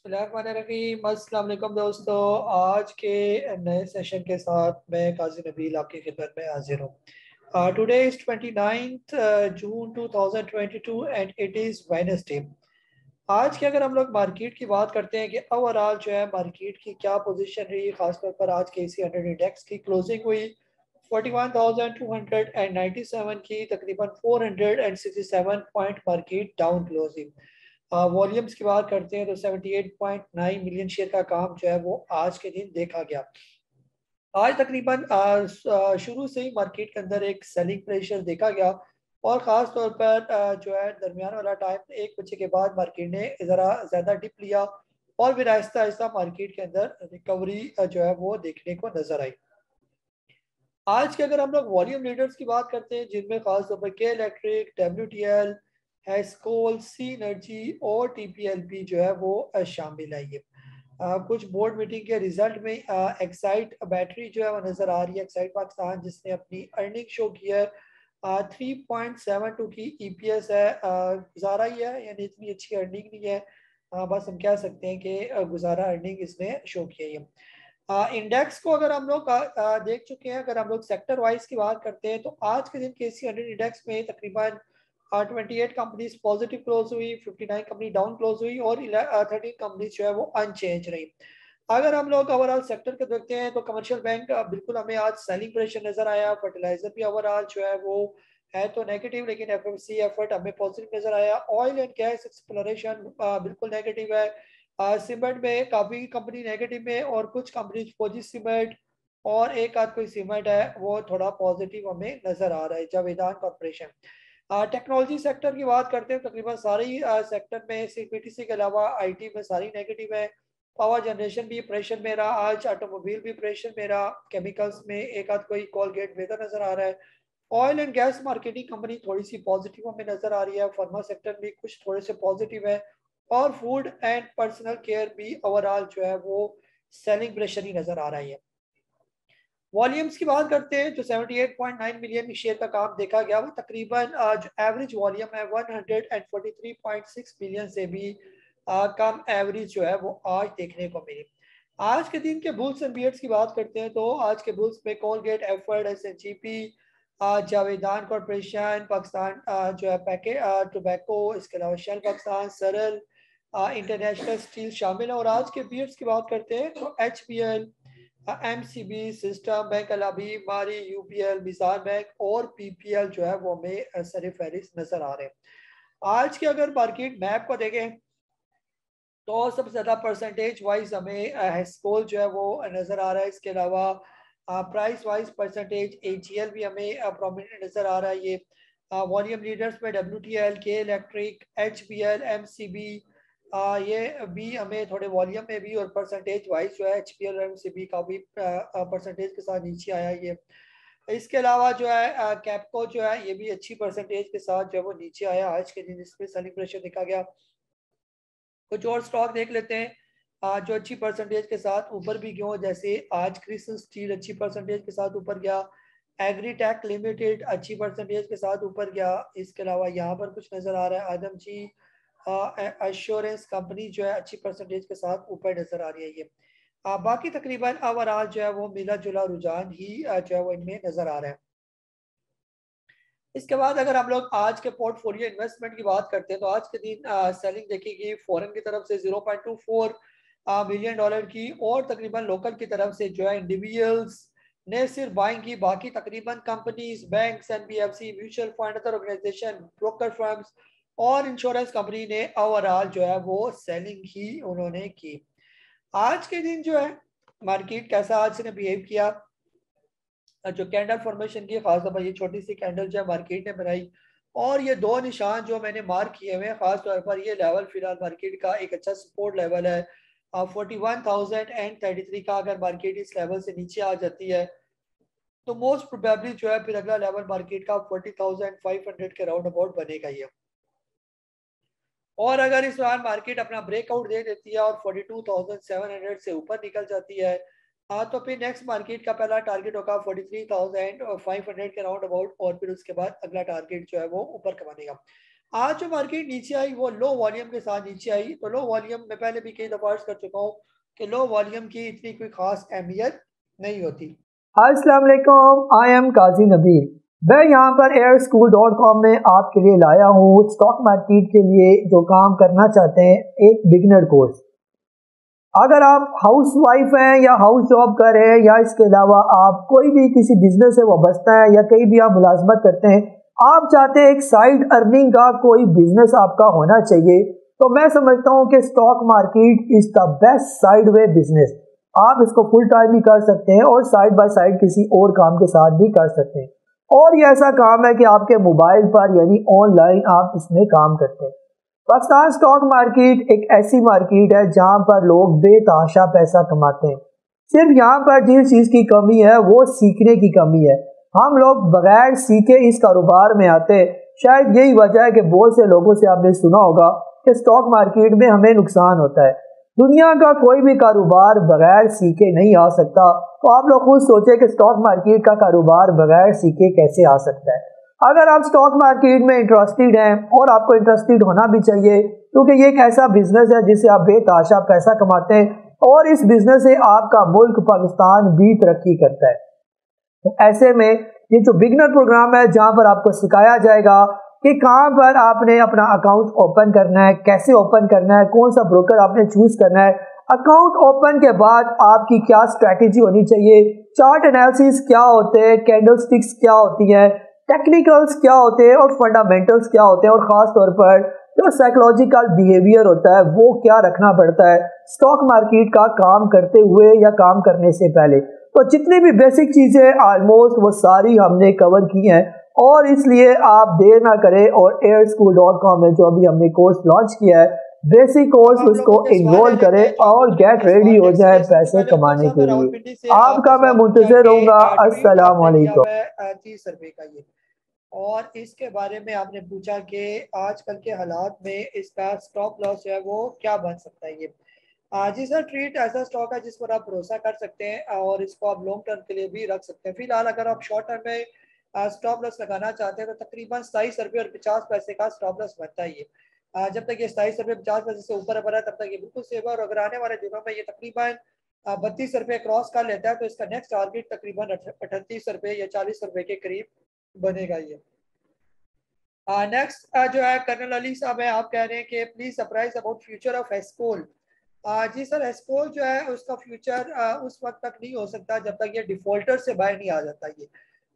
बिस्मिल्लाहिर्रहमानिर्रहीम। अस्सलाम वालेकुम दोस्तों, आज के नए सेशन के साथ मैं काजी नबील आपकी खिदमत में हाजिर हूँ। Today is 29th June 2022 and it is Wednesday. आज के अगर हम लोग मार्केट की बात करते हैं कि ओवरऑल जो है मार्केट की क्या पोजीशन रही, खासतौर पर आज के इसी 100 इंडेक्स की क्लोजिंग हुई 41,297 की, तकरीबन 467 point market down closing. Volumes की बात करते हैं तो 78.9 मिलियन शेयर का काम जो है वो आज के दिन देखा गया। आज तकरीबन शुरू से ही मार्केट के अंदर एक सेलिंग प्रेशर देखा गया, और ख़ास तौर पर जो है दरमियान वाला टाइम 1 बजे के बाद मार्केट ने ज़रा ज़्यादा डिप लिया, और फिर आहिस्ता आहिस्ता मार्केट के अंदर रिकवरी जो है वो देखने को नजर आई। आज के अगर हम लोग वॉल्यूम लीडर्स की बात करते हैं, जिनमें खास तौर पर के इलेक्ट्रिक, डब्ल्यूटीएल, हेस्कोल, सी एनर्जी और टीपीएलपी जो है वो शामिल है। ये कुछ बोर्ड मीटिंग के रिजल्ट में एक्साइट बैटरी जो है वो नजर आ रही है। एक्साइट पाकिस्तान जिसने अपनी अर्निंग शो की है, 3.72 की ईपीएस है। गुजारा ही है, यानी इतनी अच्छी अर्निंग नहीं है। बस हम कह सकते हैं कि गुजारा अर्निंग इसने शो की है। ये इंडेक्स को अगर हम लोग देख चुके हैं, अगर हम लोग सेक्टर वाइज की बात करते हैं तो आज के दिन केसी 100 इंडेक्स में तकरीबन 28 कंपनीज पॉजिटिव क्लोज हुई, 59 कंपनी डाउन क्लोज हुई, और 13 कंपनीज जो है वो अनचेंज रही। अगर हम लोग ओवरऑल सेक्टर को देखते हैं तो कमर्शियल बैंक बिल्कुल हमें आज सेलिंग प्रेशर नजर आया। फर्टिलाइजर भी ओवरऑल जो है वो है तो नेगेटिव, लेकिन एफएमसी एफर्ट हमें पॉजिटिव नजर आया। ऑयल एंड गैस एक्सप्लोरेशन बिल्कुल नेगेटिव है। सीमेंट में काफी कंपनी नेगेटिव में, और कुछ कंपनी फौजी सीमेंट और एक आध कोई सीमेंट है वो थोड़ा पॉजिटिव हमें नजर आ रहा है। जावेदान कॉर्पोरेशन। टेक्नोलॉजी सेक्टर की बात करते हैं, तकरीबन सारे ही सेक्टर में सीपीटीसी के अलावा आईटी में सारी नेगेटिव है। पावर जनरेशन भी प्रेशर में रहा आज, ऑटोमोबाइल भी प्रेशर में रहा, केमिकल्स में एक आध कोई कोलगेट बेहतर नजर आ रहा है। Oil and gas marketing company थोड़ी सी पॉजिटिव हमें नजर आ रही है। फार्मा सेक्टर भी कुछ थोड़े से पॉजिटिव है, और फूड एंड पर्सनल केयर भी ओवरऑल जो है वो सेलिंग प्रेशर ही नजर आ रही है। वॉल्यूम्स की बात करते हैं, जो 78.9 मिलियन शेयर का काम देखा गया, वो तकरीबन जो एवरेज वॉल्यूम है 143.6 मिलियन से भी कम एवरेज जो है वो आज देखने को मिली। आज के दिन के बुल्स एंड बियर्स की बात करते हैं तो आज के बुल्स में कोलगेट, एफर्ड, एसएनजीपी, जावेदान कॉर्पोरेशन पाकिस्तान, जो है पैके टोबैको, इसके अलावा शेल पाकिस्तान, सरल, इंटरनेशनल स्टील शामिल है। और आज के बियर्स की बात करते हैं तो एचपीएल, एमसीबी, सिस्टम बैंक, अलाबी, मारी, यूपीएल, मिसाल बैंक और पीपीएल जो है वो हमें सर फहरिस्त नजर आ रहे हैं। आज के अगर मार्केट मैप को देखें तो सबसे ज्यादा परसेंटेज वाइज हमें हेस्कोल जो है वो नजर आ रहा है। इसके अलावा प्राइस वाइज परसेंटेज एजीएल भी हमें प्रोमिनेंट नजर आ रहा है। ये वॉल्यूम लीडर्स में डब्ल्यूटीएल, के इलेक्ट्रिक, एचबीएल, एमसीबी, ये भी हमें थोड़े वॉल्यूम में भी और परसेंटेज वाइज जो है एचपीएल और एमसीबी का भी परसेंटेज के साथ नीचे आया ये। इसके अलावा जो है कैपको जो है ये भी अच्छी परसेंटेज के साथ जो है वो नीचे आया आज के दिन, इसमें सेलिब्रेशन देखा गया। कुछ और स्टॉक देख लेते हैं जो अच्छी परसेंटेज के साथ ऊपर भी गए, जैसे आज क्रिसल स्टील अच्छी परसेंटेज के साथ ऊपर गया, एग्रीटेक लिमिटेड अच्छी परसेंटेज के साथ ऊपर गया। इसके अलावा यहाँ पर कुछ नजर आ रहा है आदम जी एश्योरेंस कंपनी जो है अच्छी परसेंटेज के साथ ऊपर नजर आ रही है। ये बाकी तकरीबन ओवरऑल जो है वो मिला जुला रुझान ही जो है वो इनमें नजर आ रहा है। इसके बाद अगर हम लोग आज के पोर्टफोलियो इन्वेस्टमेंट की बात करते हैं तो आज के दिन सेलिंग देखेगी फॉरेन की तरफ से 0.24 मिलियन डॉलर की, और तकरीबन लोकल की तरफ से जो है इंडिविजुअल्स ने सिर्फ बाइंग की। बाकी तकरीबन companies, banks, NBFC, mutual fund, other organisation, broker firms और इंश्योरेंस कंपनी ने ओवरऑल जो है वो सेलिंग ही उन्होंने की। आज के दिन जो है मार्केट कैसा आज ने बिहेव किया, जो कैंडल फॉर्मेशन की खास तौर पर ये छोटी सी कैंडल जो मार्केट ने बनाई, और ये दो निशान जो मैंने मार्क किए हुए हैं खास तौर पर, ये लेवल फिलहाल मार्केट का एक अच्छा सपोर्ट लेवल है 41,033 का। अगर मार्केट इस लेवल से नीचे आ जाती है तो मोस्ट प्रोबेबली जो है फिर अगला लेवल मार्केट का 40,500 के राउंड अबाउट बनेगा ये। और अगर इस दौरान मार्केट अपना ब्रेकआउट दे देती है और 42,700 से ऊपर निकल जाती है, तो फिर नेक्स्ट मार्केट का पहला टारगेट होगा 43,500 के राउंड अबाउट, और फिर उसके बाद अगला टारगेट जो है वो ऊपर का बनेगा। आज जो मार्केट नीचे आई वो लो वॉल्यूम के साथ नीचे आई। तो लो वॉल्यूम में पहले भी कई दफा अर्ज कर चुका हूँ कि लो वॉल्यूम की इतनी कोई खास अहमियत नहीं होती। अस्सलाम वालेकुम, आई एम काजी नबील। मैं यहाँ पर airschool.com में आपके लिए लाया हूँ स्टॉक मार्केट के लिए जो काम करना चाहते हैं एक बिगिनर कोर्स। अगर आप हाउस वाइफ हैं या हाउस जॉब कर रहे हैं या इसके अलावा आप कोई भी किसी बिजनेस से वाबस्ता है या कहीं भी आप मुलाजमत करते हैं, आप चाहते हैं एक साइड अर्निंग का कोई बिजनेस आपका होना चाहिए, तो मैं समझता हूँ कि stock market is the best side way business. आप इसको फुल टाइम भी कर सकते हैं और साइड बाय साइड किसी और काम के साथ भी कर सकते हैं। और ये ऐसा काम है कि आपके मोबाइल पर यानी ऑनलाइन आप इसमें काम करते हैं। पाकिस्तान स्टॉक मार्केट एक ऐसी मार्केट है जहां पर लोग बेतहाशा पैसा कमाते हैं। सिर्फ यहाँ पर जिस चीज की कमी है वो सीखने की कमी है। हम लोग बगैर सीखे इस कारोबार में आते हैं। शायद यही वजह है कि बहुत से लोगों से आपने सुना होगा कि स्टॉक मार्केट में हमें नुकसान होता है। दुनिया का कोई भी कारोबार बगैर सीखे नहीं आ सकता। तो आप लोग खुद सोचे कि स्टॉक मार्केट का कारोबार बगैर सीखे कैसे आ सकता है। अगर आप स्टॉक मार्केट में इंटरेस्टेड हैं, और आपको इंटरेस्टेड होना भी चाहिए क्योंकि ये एक ऐसा बिजनेस है जिससे आप बेतहाशा पैसा कमाते हैं और इस बिजनेस से आपका मुल्क पाकिस्तान भी तरक्की करता है। तो ऐसे में ये जो बिगनर प्रोग्राम है जहां पर आपको सिखाया जाएगा कि कहां पर आपने अपना अकाउंट ओपन करना है, कैसे ओपन करना है, कौन सा ब्रोकर आपने चूज करना है, अकाउंट ओपन के बाद आपकी क्या स्ट्रैटेजी होनी चाहिए, चार्ट एनालिसिस क्या होते हैं, कैंडलस्टिक्स क्या होती है, टेक्निकल्स क्या होते हैं और फंडामेंटल्स क्या होते हैं, और खास तौर पर जो साइकोलॉजिकल बिहेवियर होता है वो क्या रखना पड़ता है स्टॉक मार्केट का काम करते हुए या काम करने से पहले। तो जितनी भी बेसिक चीजें ऑलमोस्ट वो सारी हमने कवर की हैं, और इसलिए आप देर ना करें और airschool.com में जो अभी हमने कोर्स लॉन्च किया है बेसिक कोर्स, आप उसको लोगों के सवाल इन्वॉल्व ले लेते करें हैं जो आप और लोगों ने गेट मुझे रेडी सवाल हो टेक्स्ट जाए किए। सबसे पैसे पहले उमर कमाने साहब के ने लिए। रावलपिंडी से आपने आपका मैं सवाल पूछा मुंतजिर कि रहूंगा। ट्वीट अस्सलाम आपने दिया वालेकुम। हुआ है 30 रुपए का ये, और इसके बारे में आपने पूछा कि आजकल के हालात में इसका स्टॉप लॉस जो है वो क्या बन सकता है ये। जी सर, ट्रीट ऐसा स्टॉक है जिस पर आप भरोसा कर सकते हैं और इसको आप लॉन्ग टर्म के लिए भी रख सकते हैं। फिलहाल अगर आप शॉर्ट टर्म में स्टॉप लॉस लगाना चाहते हैं तो तकरीबन 27 रुपये और 50 पैसे का स्टॉप लॉस बनता है ये। जब तक ये 27 रुपये 50 पैसे से ऊपर बढ़ा तब तक ये बिल्कुल सेफ है, और अगर आने वाले दिनों में ये तकरीबन 32 रुपये क्रॉस कर लेता है तो इसका नेक्स्ट टारगेट तकरीबन 38 रुपये या 40 रुपये के करीब बनेगा ये। नेक्स्ट जो है कर्नल अली साहब है, आप कह रहे हैं कि please surprise about future of school. जी सर, एस्कोल जो है उसका फ्यूचर उस वक्त तक नहीं हो सकता जब तक ये डिफॉल्टर से बाहर नहीं आ जाता ये।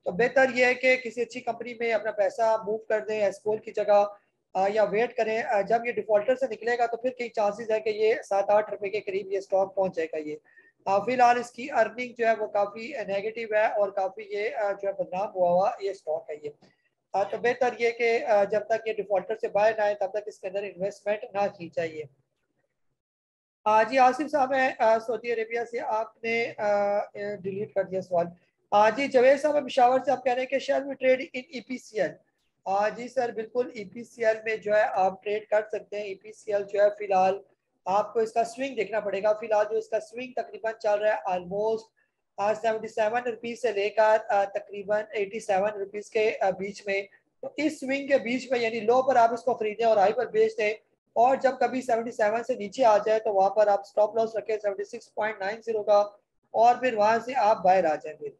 तो बेहतर ये है कि किसी अच्छी कंपनी में अपना पैसा मूव कर दें एस्कोल की जगह, या वेट करें जब ये डिफॉल्टर से निकलेगा तो फिर कई चांसेस है कि ये 7-8 रुपए के करीब ये स्टॉक पहुंच जाएगा ये। फिलहाल इसकी अर्निंग जो है वो काफ़ी नेगेटिव है और काफ़ी ये जो है बदनाम हुआ हुआ ये स्टॉक है ये। तो बेहतर ये कि जब तक ये डिफॉल्टर से बाहर ना आए तब तक इसके अंदर इन्वेस्टमेंट ना की चाहिए। जी आसिफ साहब है सऊदी अरेबिया से, आपने डिलीट कर दिया सवाल। जी जवेद साहब है पिशावर से, आप कह रहे हैं कि शेयर में ट्रेड इन ईपीसीएल। जी सर बिल्कुल, ईपीसीएल में जो है आप ट्रेड कर सकते हैं। ईपीसीएल जो है फिलहाल आपको इसका स्विंग देखना पड़ेगा। फिलहाल जो इसका स्विंग तकरीबन चल रहा है ऑलमोस्ट 77 रुपीज से लेकर तकरीबन 87 रुपीज के बीच में। तो इस स्विंग के बीच में यानी लो पर आप इसको खरीदें और हाई पर बेच दें, और जब कभी 77 से नीचे आ जाए तो वहां पर आप स्टॉप लॉस रखें 76.90 का, और फिर वहां से आप बाहर आ जाएंगे।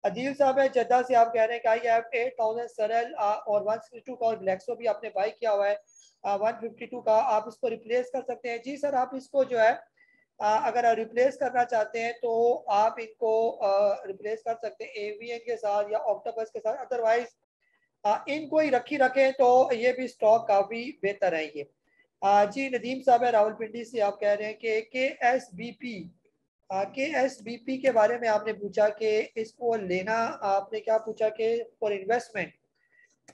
अदील साहब है जद्दा से, आप कह रहे हैं कि आई हैव 8000 सरल और 162 का, और ग्लैक्सो भी आपने बाई किया हुआ है 152 का, आप इसको रिप्लेस कर सकते हैं। जी सर, आप इसको जो है अगर आप रिप्लेस करना चाहते हैं तो आप इनको रिप्लेस कर सकते हैं एवीएन के साथ या ऑक्टोपस के साथ, अदरवाइज इनको ही रखी रखें तो ये भी स्टॉक काफी बेहतर है ये। जी नदीम साहब है रावलपिंडी से, आप कह रहे हैं कि के एस बी पी के बारे में आपने पूछा कि इसको लेना, आपने क्या पूछा कि फॉर इन्वेस्टमेंट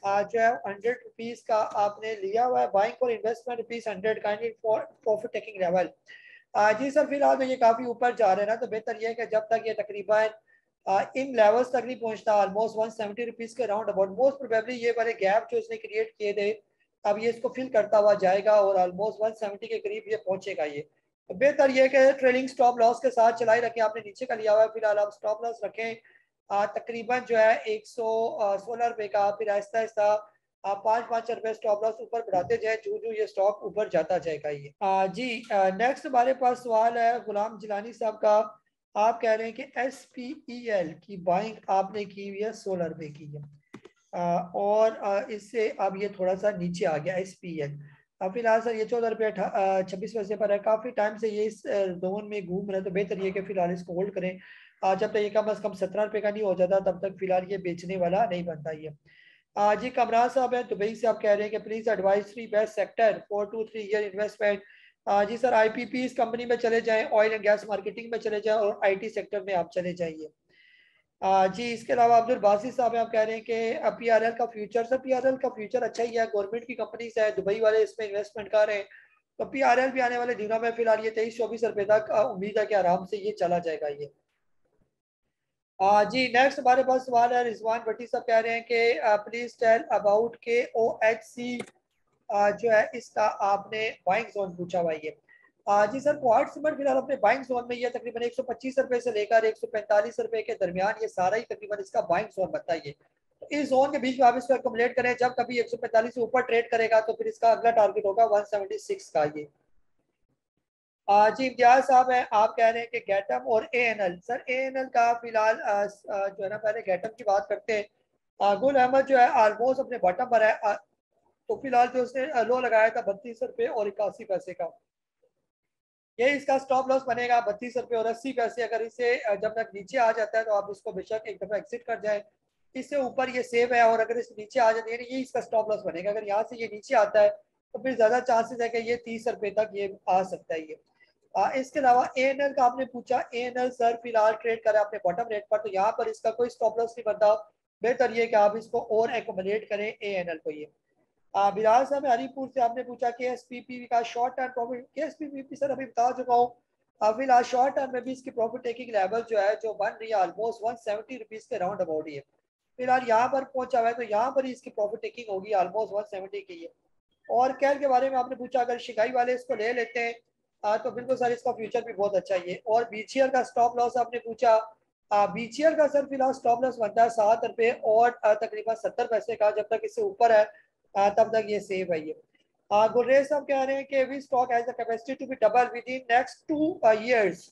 जो है 100 रुपीज का आपने लिया हुआ है, buying for investment rupees 100 kindly for profit taking level. जी सर, फिलहाल तो ये काफी ऊपर जा रहे हैं ना, तो बेहतर ये है कि जब तक ये तकरीबन इन लेवल्स तक नहीं पहुंचता ऑलमोस्ट 170 रुपीज के अराउंड अबाउट, मोस्ट प्रोबेबली ये वाले गैप जो इसने क्रिएट किए थे अब ये इसको फिल करता हुआ जाएगा और ऑलमोस्ट 170 के करीब ये पहुंचेगा ये। तो बेहतर ये कि ट्रेलिंग स्टॉप लॉस के साथ चलाई रखें। आपने नीचे का लिया हुआ है, फिलहाल आप स्टॉप लॉस रखें तकरीबन जो है 116 रुपए का, फिर आहिस्ता आहिस्ता आप 5-5 रुपए स्टॉप लॉस ऊपर बढ़ाते जाए, जो ये स्टॉक ऊपर जाता जाएगा ये। जी नेक्स्ट हमारे पास सवाल है गुलाम जिलानी साहब का। आप कह रहे हैं कि SPEL की बाइंग आपने की हुई है 16 रुपए की है, और इससे अब ये थोड़ा सा नीचे आ गया SPEL। अब फिलहाल सर ये 14 रुपये 26 पैसे पर है, काफी टाइम से ये इस जोन में घूम रहा है, तो बेहतर ये कि फिलहाल इसको होल्ड करें। जब तक ये कम अज कम 17 रुपये का नहीं हो जाता तब तक फिलहाल ये बेचने वाला नहीं बनता ये। जी कमरान साहब है दुबई से, आप कह रहे हैं कि please advisory best sector 4 to 3 year investment. जी सर IPP इस कंपनी में चले जाएं, ऑयल एंड गैस मार्केटिंग में चले जाएं और IT सेक्टर में आप चले जाइए। जी इसके अलावा अब्दुल बासित साहब हैं, आप कह रहे हैं कि PRL का फ्यूचर, सर PRL का फ्यूचर अच्छा ही है, गवर्नमेंट की कंपनी है, दुबई वाले इसमें इन्वेस्टमेंट कर रहे हैं, तो PRL भी आने वाले दिनों में फिलहाल ये 23-24 रुपए तक उम्मीद है कि आराम से ये चला जाएगा ये। जी नेक्स्ट हमारे पास सवाल है रिजवान भट्टी साहब कह रहे हैं कि प्लीज टेल अबाउट के OHC जो है इसका आपने बाइंग जोन पूछा हुआ है। जी सर क्वार्ट सीमेंट फिलहाल अपने बाइंग जोन में ये तकरीबन 125 रुपए से लेकर 145 रुपए के दरमियान ये सारा ही तकरीबन इसका बाइंग जोन बनता है। तो इस जोन के बीच में आप इसको एक्यूमुलेट करें, जब कभी 145 से ऊपर ट्रेड करेगा तो फिर इसका अगला टारगेट होगा 176 का ये। जी इम्तियाज साहब हैं, आप कह रहे हैं कि गैटम और ANL, सर ANL का फिलहाल जो है ना, पहले गैटम की बात करते हैं। गुल अहमद जो है ऑलमोस्ट अपने बॉटम पर है, तो फिलहाल जो उसने लो लगाया था 32 रुपए और 81 पैसे का, ये इसका स्टॉप लॉस बनेगा 32 रुपए और 80 पैसे। अगर इसे जब तक नीचे आ जाता है तो आप इसको बेशक एक दफा एग्जिट कर जाए, इससे ऊपर ये सेव है, और अगर इस नीचे आ जाती है ये इसका स्टॉप लॉस बनेगा। अगर यहाँ से ये नीचे आता है तो फिर ज्यादा चांसेस है कि ये 30 रुपए तक ये आ सकता है ये। इसके अलावा ANL का आपने पूछा, ANL सर फिलहाल ट्रेड करा अपने बॉटम रेट पर, तो यहाँ पर इसका कोई स्टॉप लॉस नहीं बनता, बेहतर ये कि आप इसको और एकोमोडेट करें ANL को ये। बिलाल साहब हरीपुर से आपने पूछा कि SPP का शॉर्ट टर्म प्रॉफिट, के SPP सर अभी बता चुका हूँ। फिलहाल शॉर्ट टर्म में भी इसकी प्रॉफिट टेकिंग लेवल जो है जो बन रही है ऑलमोस्ट 170 रुपीज के राउंड अबाउट ही है, फिलहाल यहाँ पर पहुंचा हुआ है, तो यहाँ पर ही इसकी प्रॉफिट टेकिंग होगी ऑलमोस्ट 170 की है। और कैल के बारे में आपने पूछा, अगर शिकाई वाले इसको ले लेते हैं तो बिल्कुल सर इसका फ्यूचर भी बहुत अच्छा ही है। और BCL का स्टॉप लॉस आपने पूछा, BCL का सर फिलहाल स्टॉप लॉस बनता है 7 रुपए और तकरीबन 70 पैसे का, जब तक इससे ऊपर है तब तक ये सेव है ये। गुर्रेज साहब कह रहे हैं कि we stock has the capacity to be double within next 2 years।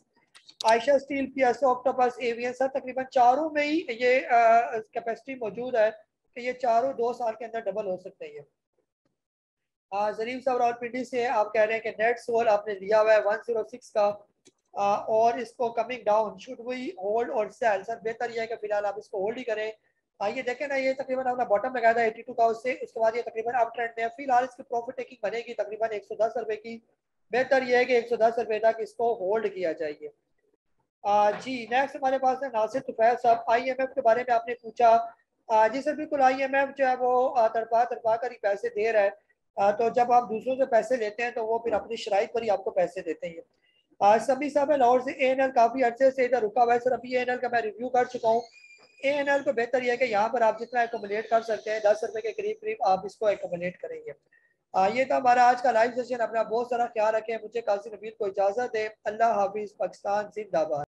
Ayesha steel, PSO, Octopus, एवियन सर तकरीबन चारों में ही ये कैपेसिटी मौजूद है कि ये चारों 2 साल के अंदर डबल हो सकते हैं। जरीफ साहब रावलपिंडी से आप कह रहे हैं कि नेट सोल आपने लिया हुआ है 106 का, और इसको coming down should we hold और सेल, सर बेहतर यह है कि फिलहाल आप इसको होल्ड ही करें। ये देखें ना, ये तकरीबन अपना बॉटम लगाया था 82 का, उससे उसके बाद ये तकरीबन अप ट्रेंड में है, फिलहाल इसकी प्रॉफिट टेकिंग बनेगी तकरीबन 110 रुपए की, बेहतर यह है कि 110 रुपए तक इसको होल्ड किया जाइए। जी नेक्स्ट हमारे पास है नासिर तुफैल साहब, IMF के बारे में आपने पूछा। जी सर बिल्कुल, IMF जो है वो तड़पा तड़पा कर ही पैसे दे रहा है, तो जब आप दूसरों से पैसे लेते हैं तो वो फिर अपनी शराइत पर ही आपको पैसे देते हैं। सभी साहब है लाहौर से, ANL काफी अर्से से इधर रुका हुआ है, सर अभी ANL का मैं रिव्यू कर चुका हूँ। ANL को बेहतर यह है कि यहाँ पर आप जितना एकोमोडेट कर सकते हैं 10 रुपए के करीब करीब आप इसको एकोमोडेट करेंगे। ये था हमारा आज का लाइव सेशन, अपना बहुत सारा ख्याल रखें, मुझे कासिम नबील को इजाजत दे, अल्लाह हाफिज, पाकिस्तान जिंदाबाद।